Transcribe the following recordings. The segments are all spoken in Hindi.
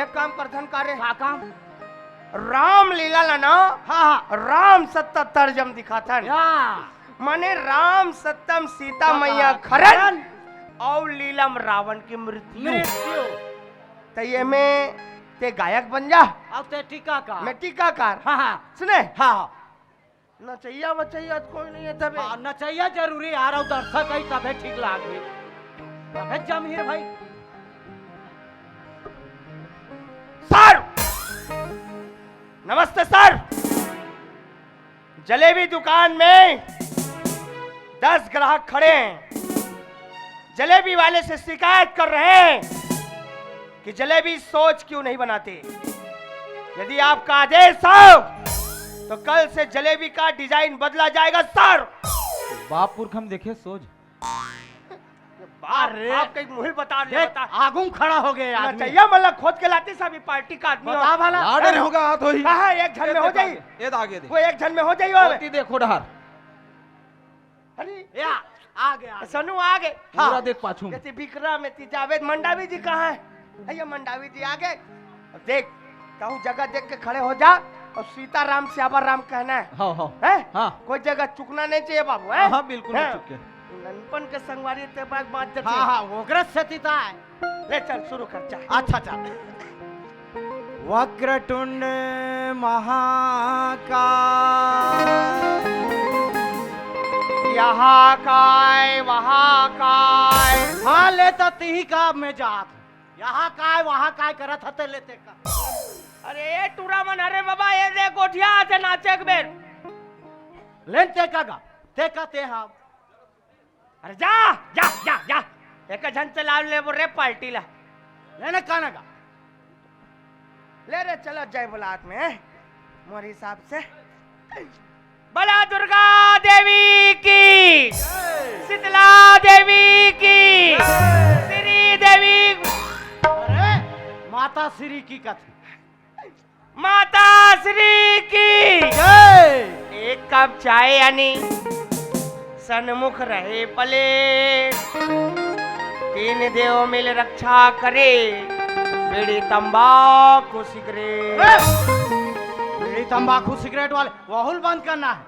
एक काम करथन कारे का काम? राम लीला ला ना हाँ राम सत्ता तर्जम दिखाथन या माने राम सत्यम सीता मैया खरन और लीलम रावण की मृत्यु मृत्यु तो ये में ते गायक बन जा अब ते टीका का मैं टीकाकार हाँ हाँ सुने हाँ नचैया बचैया तो कोई नहीं है तबे हाँ नचैया जरूरी आ रहा हूँ दर्शक ही तबे ठीक लागे तबे जमीर भाई सर नमस्ते सर जलेबी दुकान में 10 ग्राहक खड़े हैं जलेबी वाले से शिकायत कर रहे हैं कि जलेबी सोच क्यों नहीं बनाते यदि आपका आदेश हो तो कल से जलेबी का डिजाइन बदला जाएगा सर बापुर हम देखे सोच अरे आप कहीं मुहिल बता ले बता आगू खड़ा हो गए आदमी चाहिए मतलब खोद के लाते सभी पार्टी का आदमी बता भला लाडर होगा हाथ होई कहा एक झन में हो जाई ये तो आगे दे वो एक झन में हो जाई होती देखो डहर अरे या आ गया सनु आ गए पूरा देख पाछू जैसे विक्रम है जावेद मंडावी जी कहाँ है भैया मंडावी जी आ गए अब देख कहूँ जगह देख के खड़े हो जा और सीताराम श्यावर राम कहना है हाँ हाँ हैं? हाँ कोई जगह चुकना नहीं चाहिए बाबू है हाँ बिल्कुल नहीं चुके ननपन के संगवारी ते बात बात जैसे हाँ हाँ ओकरे सतीता है ले चल शुरू कर चाहे अच्छा चल वक्रतुंड महाकाय यहाँ काय वहाँ काय हाँ ले तो तीही का में जात यहाँ काय वहाँ काय करत हते लेते का अरे ये टूरा मन अरे बाबा ये दे गोठिया आते नाचे एक बेर लेन ते का गा ते का ते हाँ अरे जा जा जा जा एक झन से लाल ले वो रे पार्टी ला लेने का ना गा ले रे चलो जय बुलात में मोर हिसाब से बला दुर्गा देवी की शीतला देवी की श्री देवी अरे माता श्री की कथी माता श्री की जय एक कप चाय यानी सन्मुख रहे पले 3 देव मिल रक्षा करे बीड़ी तंबाकू सिगरेट बीड़ी तंबाकू सिगरेट वाले वहुल बंद करना है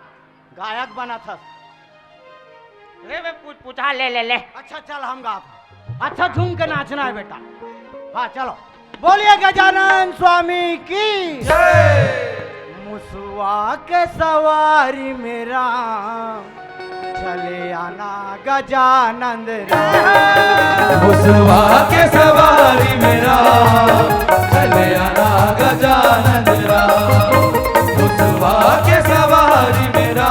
गायक बना था ले बे पूछा ले ले ले अच्छा चल हम गाते अच्छा झूम के नाचना है बेटा हाँ चलो बोलिए गजानन स्वामी की मुसवा के सवारी मेरा चले आना गजानंद मुसवा के सवारी मेरा चले आना गजानन राम मुसवा के सवारी मेरा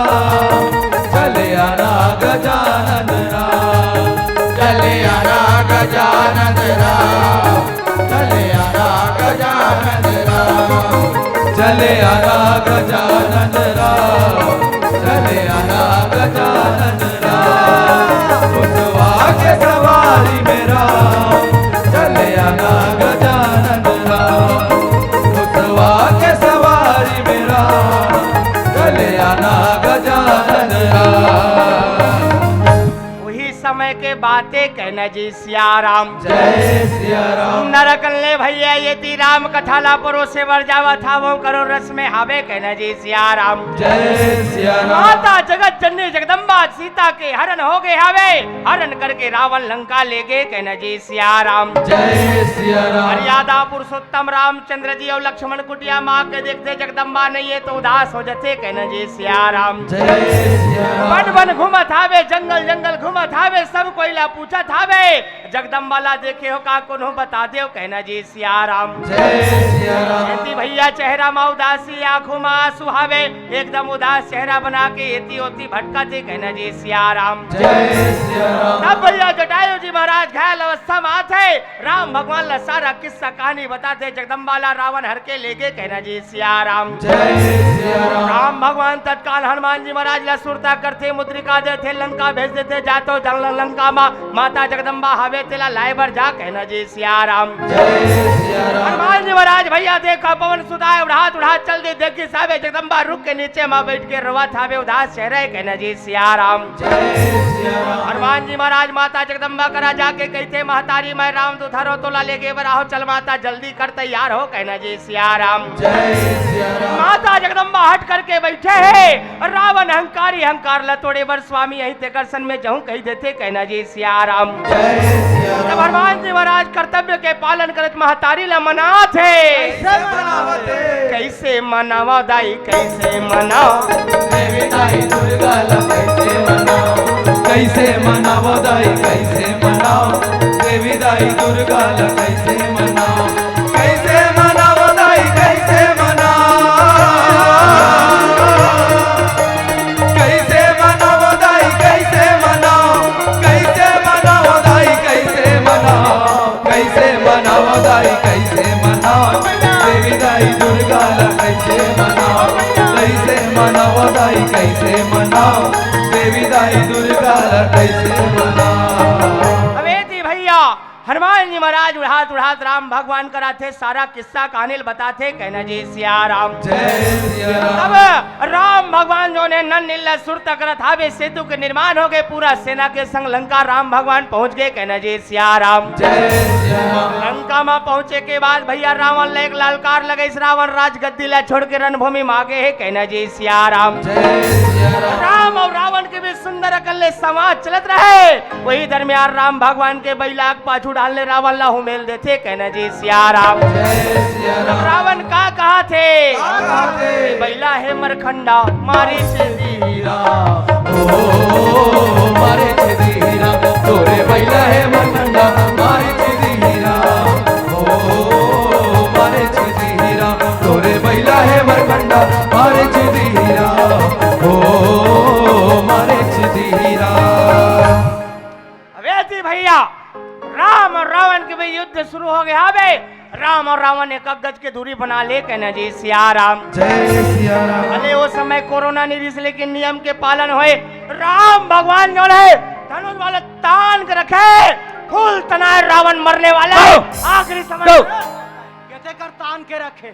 चले आना गजानन राम चले आना गजानन राम चले आना गजानन राम चले आना गजानन राम चले आना गजानन राम मुसवा के सवारी मेरा चले आना गजानन राम मुसवा के सवारी मेरा चले आना गजानन राम वही समय के बातें कहना जी सियाराम जय सिया राम नरकल ने भैया ये ती राम कथाला परो से वर जावा था वो करो रस में हावे कहना जी सियाराम जय सिया राम माता जगत जननी जगदम्बा सीता के हरण हो गए हावे हरण करके रावण लंका ले गए कहना जी सियाराम जय सिया राम मर्यादा पुरुषोत्तम रामचंद्र जी और लक्ष्मण कुटिया माँ के देखते जगदम्बा नहीं है तो उदास हो जाते कहना जी सियाराम जय सिया वन राम वन घूमत हावे जंगल जंगल घूमत हावे सब कोईला पूछत हावे जगदम्बाला देखे हो का कोनो बता दे कहना जी सियाराम जय सिया राम एती भैया चेहरा में उदासी आंखों में आंसू हावे एकदम उदास चेहरा बना के एती ओती भटका थे कहना जी सियाराम जय सिया राम तब भैया जटायु जी महाराज घायल अवस्था में आते राम भगवान ला सारा किस्सा कहानी बताते जगदम्बाला रावण हर के ले गए कहना जी सियाराम जय सिया राम राम भगवान तत्काल हनुमान जी महाराज ला सुरता करते मुद्रिका देते लंका भेज देते जातो जंगल लंका में माता जगदम्बा हावे तेला लाइबर जा कहना जी सियाराम जय सिया राम हनुमान जी महाराज भैया देखा पवन सुधाए उड़ात उड़ात चल दे देखी सावे जगदम्बा रुक के नीचे माँ बैठ के रवा थावे उदास चेहरे कहना जी सियाराम जय सिया राम हनुमान जी महाराज माता जगदम्बा करा जाके कहते महाराज महतारी मैं राम दुधारो तोला लेके बराहो चल माता जल्दी कर तैयार हो कहना जी सिया राम। जय सिया राम। माता जगदम्बा हट करके बैठे है रावण अहंकारी अहंकार लतोड़े बर स्वामी यही ते दर्शन में जाऊं कही देते कहना जी सिया राम। जय सिया जब राम। हनुमान जी महाराज कर्तव्य के पालन करत महतारी ला मना थे कैसे मनावा दाई कैसे मनाओ देवी दाई दुर्गा ला कैसे मनाओ कैसे मनाओ दाई कैसे मनाओ देवी दाई दुर्गा ला कैसे मनाओ कैसे मनाओ दाई कैसे मनाओ कैसे मनाओ दाई कैसे मनाओ कैसे मनाओ दाई कैसे मनाओ कैसे मनाओ दाई कैसे मनाओ देवी दाई दुर्गा ला कैसे मनाओ कैसे मनाओ दाई कैसे मनाओ देवी दाई दुर्गा ला कैसे मनाओ। अबे जी भैया हनुमान जी महाराज उड़ात उड़ात राम भगवान कराते सारा किस्सा कहानी बताते कहना जी सिया राम। जय सिया राम। तब राम भगवान जो ने नन नील सुर तक रथावे सेतु के निर्माण हो गए पूरा सेना के संग लंका राम भगवान पहुंच गए कहना जी सिया राम। जय सिया राम। लंका में पहुंचे के बाद भैया रावण ले एक लालकार लगे इस रावण राज गद्दी ला छोड़ के रणभूमि में आगे है कहना जी सिया राम। जय सिया राम। राम और रावण के बीच सुंदर अकल्ले संवाद चलत रहे वही दरमियान राम भगवान के बैलाक पाछू डालने रावण ला हुमेल देते कहना जी सिया राम। जय सिया तब राम। रावण का कहा थे कहा थे? बैला है मरखंडा मारी से हीरा ओ मारे छिदी हीरा तोरे बैला है मरखंडा मारे छिदी हीरा ओ मारे छिदी हीरा तोरे बैला है मरखंडा मारे छिदी हीरा ओ मारे छिदी हीरा। अबे जी भैया राम और रावण के बीच युद्ध शुरू हो गया बे राम और रावण एक गज की दूरी बना ले कहना जी सिया राम। जय सिया राम। भले वो समय कोरोना नहीं लेकिन नियम के पालन हुए राम भगवान जो है धनुष वाले तान के रखे फूल तनाए रावण मरने वाला है आखिरी समय कैसे कर तान के रखे?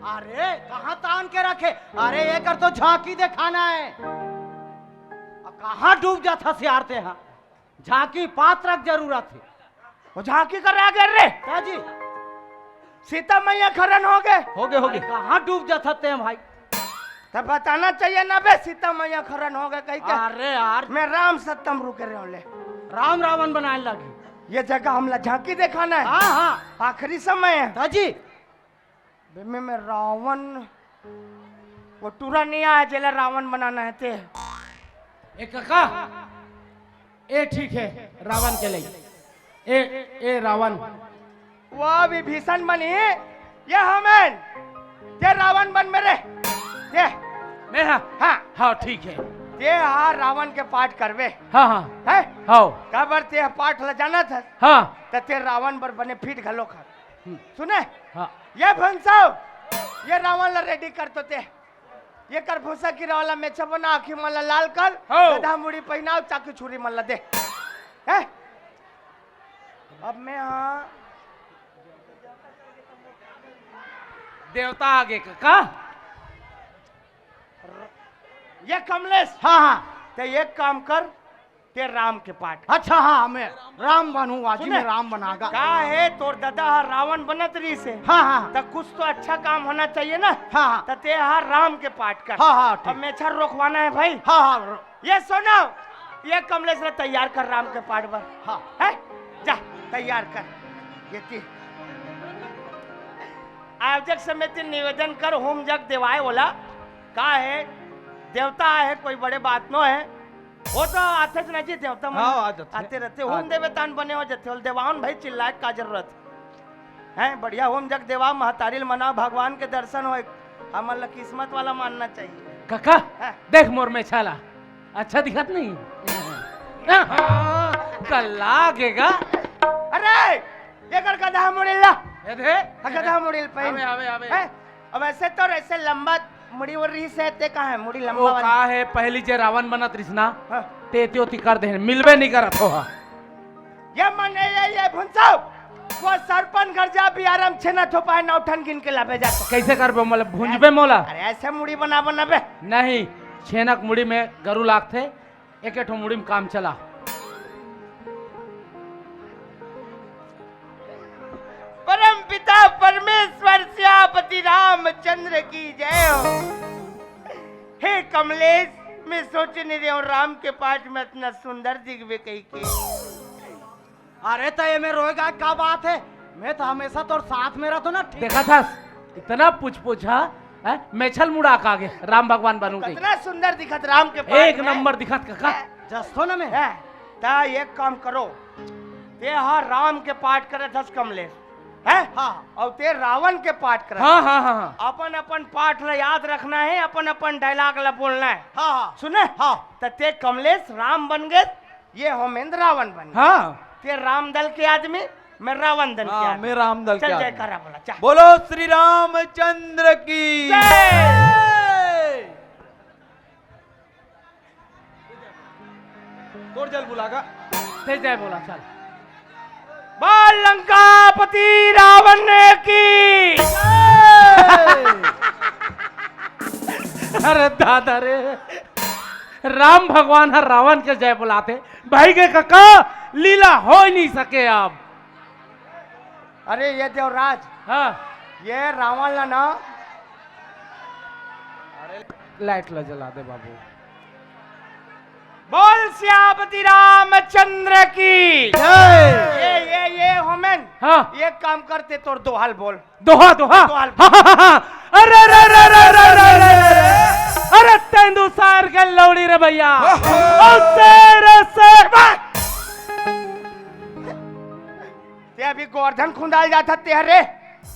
अरे कहाँ तान के रखे? अरे ये कर तो झांकी दिखाना है। कहाँ डूब जाता सियारते हैं झांकी पात्र की जरूरत है। वो झांकी कर रहा गिर रे क्या जी सीता मैया खरन हो गए हो गए कहाँ डूब जाते हैं भाई? तब बताना चाहिए ना बे सीता मैया खरन हो गए कहीं के अरे यार मैं राम सत्यम रुके रहे राम रावण बनाने लगी। ये जगह हमला झांकी दिखाना है हाँ हाँ आखिरी समय है क्या जी में रावण वो टूरा नहीं आया जेला रावण बनाना है ते एक काका ए ठीक है रावण के लिए ए रावण वो विभीषण बनी ये हमें ये रावण बन मेरे ये मैं हाँ हाँ हाँ ठीक है ये हाँ रावण के पाठ करवे हाँ हाँ है हाँ कबर ते पाठ ल जाना था हाँ तो ते रावण पर बने फीट घलो खा सुने हाँ ये भंसाव ये रावण ला रेडी कर तो ते ये कर भूसा की वाला मेचा बना आखी मला लाल कर गधा मुड़ी पहनाओ चाकू छुरी मला दे है अब मैं हाँ देवता आगे का ये कमलेश हाँ हाँ ते एक काम कर ते राम के पाठ अच्छा हाँ मैं राम बनूँ आज सुने? मैं राम बनागा का है तोर दादा रावण बनत रही से हाँ हाँ तो कुछ तो अच्छा काम होना चाहिए ना हाँ हाँ तो ते हाँ राम के पाठ कर हाँ हाँ अब ठीक मेछा रोकवाना है भाई हाँ हाँ ये सुनो ये कमलेश ने तैयार कर राम के पाठ पर हाँ है जा तैयार कर ये ती आवजक समिति निवेदन कर होम जग देवाए बोला का है देवता है कोई बड़े बात नो है वो तो आते थे ना जी देवता मन हाँ, आ जाते। आते रहते होम देवे तान बने हो जाते हो देवान भाई चिल्लाए का जरूरत है बढ़िया होम जग देवा महतारिल मना भगवान के दर्शन हो हमारा किस्मत वाला मानना चाहिए काका हाँ। देख मोर में छाला अच्छा दिखत नहीं कल लागेगा अरे ये कर गधा मुड़िल्ला ए दे गधा मुड़िल पहन आवे हैं? अब ऐसे तो ऐसे लंबा मुड़ी वो रही से ते कहाँ है मुड़ी लंबा वो वाली का है पहली जे रावण बनत रिसना हाँ। ते त्योती कर दे मिलबे नहीं करत हो ये मन ये भुंसाव वो सरपंच घर जा भी आराम छेना थोपा है नौठन गिन के लाभे जाता कैसे करबे मोला भुंजबे मोला अरे ऐसे मुड़ी बना बना बे नहीं छेनक मुड़ी में गरु लागथे एक मुड़ी में काम चला श्री रामचंद्र की जय हो। हे कमलेश, मैं सोच नहीं रहा हूँ राम के पास में इतना सुंदर दिखवे कहीं के। अरे तो ये में रोएगा क्या बात है? मैं तो हमेशा तो साथ में रहता ना। ठीक देखा था इतना पूछा है? मेछल मुड़ा का आगे राम भगवान बनूंगी। कितना सुंदर दिखत राम के पास एक में। नंबर दिखत काका। जस्तो ना मैं है ता एक काम करो, ते हाँ राम के पाठ करे 10 कमलेश है। हाँ। और ते रावण के पाठ करे। हाँ हाँ हाँ अपन अपन पाठ ला याद रखना है, अपन अपन डायलॉग ला बोलना है। हाँ हाँ सुने हाँ। तो ते कमलेश राम बन गए, ये होमेंद्र रावण बन गए। हाँ। ते राम दल के आदमी, मैं रावण दल के हाँ, आदमी। मैं राम दल के चल आदमी। जयकारा बोला चल। बोलो श्री रामचंद्र की जय। तोड़ जल बुलागा। ते जय बोला चल। बोल लंकापति रावण की। अरे दादा रे, राम भगवान हर रावण के जय बुलाते भाई के काका, लीला हो ही नहीं सके अब। अरे ये देवराज, हाँ ये रावण ला ना लाइट ला जला दे बाबू। बोल श्यामति रामचंद्र की। ये होमेन। हाँ एक काम करते तोर दोहल बोल। दोहा दोहा। दोहल। हाँ, हाँ, हाँ। अरे अरे अरे अरे अरे अरे अरे अरे तेंदुसार के लौड़ी रे भैया। ते अभी गोवर्धन खुंदाल जाता तेहरे।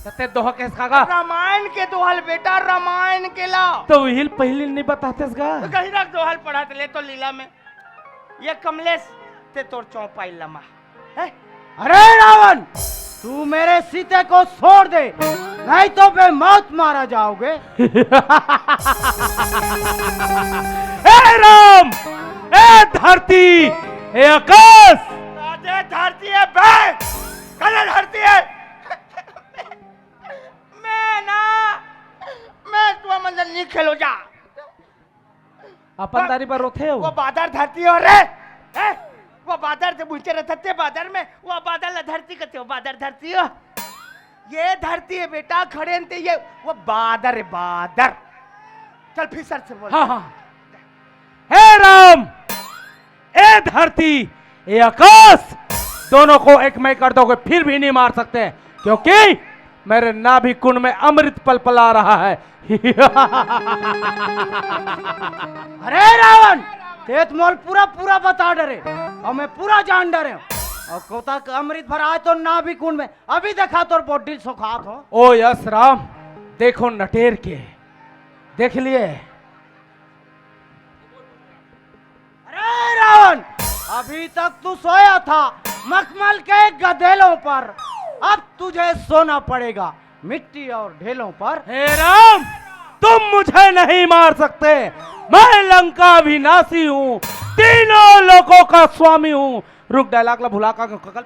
ते दोहा कैसे खागा? रामायण के दोहल बेटा, रामायण के ला। तो हिल पहले नहीं बताते का? कहीं रख दोहल पढ़ा ले तो लीला में। ये कमलेश ते तोर चौपाई लमा है। अरे रावण, तू मेरे सीते को छोड़ दे, नहीं तो बेमौत मारा जाओगे। ए राम, ए धरती, ए आकाश। राजे धरती है बे, कल धरती है। मैं तू मंजर नहीं खेलो जा। अपन तारी पर रोथे हो। वो बादर धरती हो रे है? वो बादर से पूछे रहते बादर में, वो बादर धरती कहते हो, बादर धरती हो। ये धरती है बेटा, खड़े अंते ये वो बादर है, बादर। चल फिर सर से बोल। हाँ हाँ। हे राम, ए धरती, ए आकाश, दोनों को एक में कर दोगे फिर भी नहीं मार सकते, क्योंकि मेरे नाभि कुंड में अमृत पलपला रहा है। अरे रावण, तेत मोल पूरा पूरा बता डरे और मैं पूरा जान डरे हूँ। और कोता का अमृत भरा है तो ना भी कुंड में, अभी देखा तो बॉडी सुखात हो। ओ यस राम, देखो नटेर के, देख लिए। अरे रावण, अभी तक तू सोया था मखमल के गधेलों पर, अब तुझे सोना पड़ेगा मिट्टी और ढेलों पर। हे राम, तुम मुझे नहीं मार सकते, मैं लंका विनाशी हूँ, तीनों लोगों का स्वामी हूँ। रुक, डायलॉग ला भुला का ककल।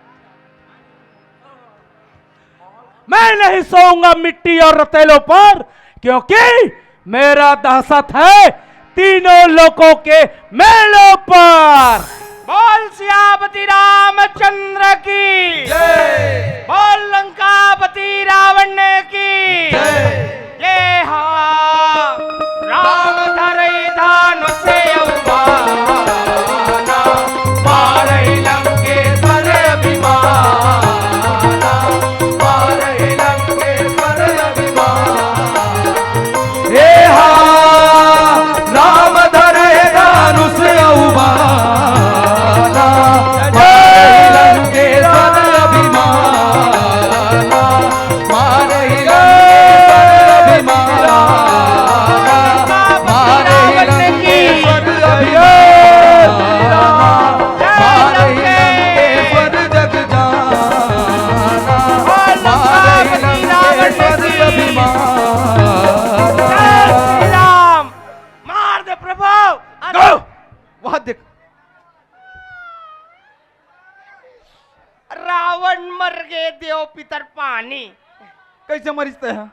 मैं नहीं सोऊंगा मिट्टी और रतेलों पर, क्योंकि मेरा दहशत है तीनों लोगों के मेलों पर। बोल श्यामति रामचंद्र की जय। बोल लंकापति रावण की ये हाँ राम धरई धनुष यौवाना, मारई लंकेश्वर अभिमाना, मारई लंकेश्वर अभिमाना। हे हा राम धरे धनुष यौवाना, मारई लंकेश्वर अभिमाना, मारई लंकेश्वर अभिमाना, मारई लंकेश्वर अभिमाना, मारई लंकेश्वर जग जाना, मारई लंकेश्वर अभिमाना। श्री राम। मार दे प्रभु। वहां देख, रावण मर गए, देव पितर पानी। कैसे मरिस्ते हैं?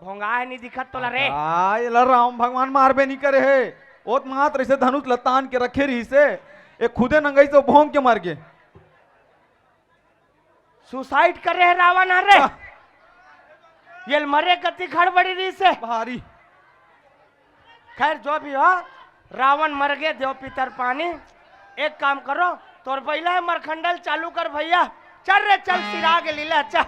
भोंगा है नहीं दिखत तोला रे। ये राम भगवान मारबे नहीं करे है, ओत मात्र से धनुष लतान के रखे रही से, एक खुदे नंगाई से भोंग के मार गए। सुसाइड कर रहे हैं रावण हर रे। ये मरे कति खड़बड़ी रही से। भारी। खैर जो भी हो, रावण मर गए, देव पितर पानी। एक काम करो, तोर पहला मरखंडल चालू कर भैया। चल रे चल, सिरा के लीला चल।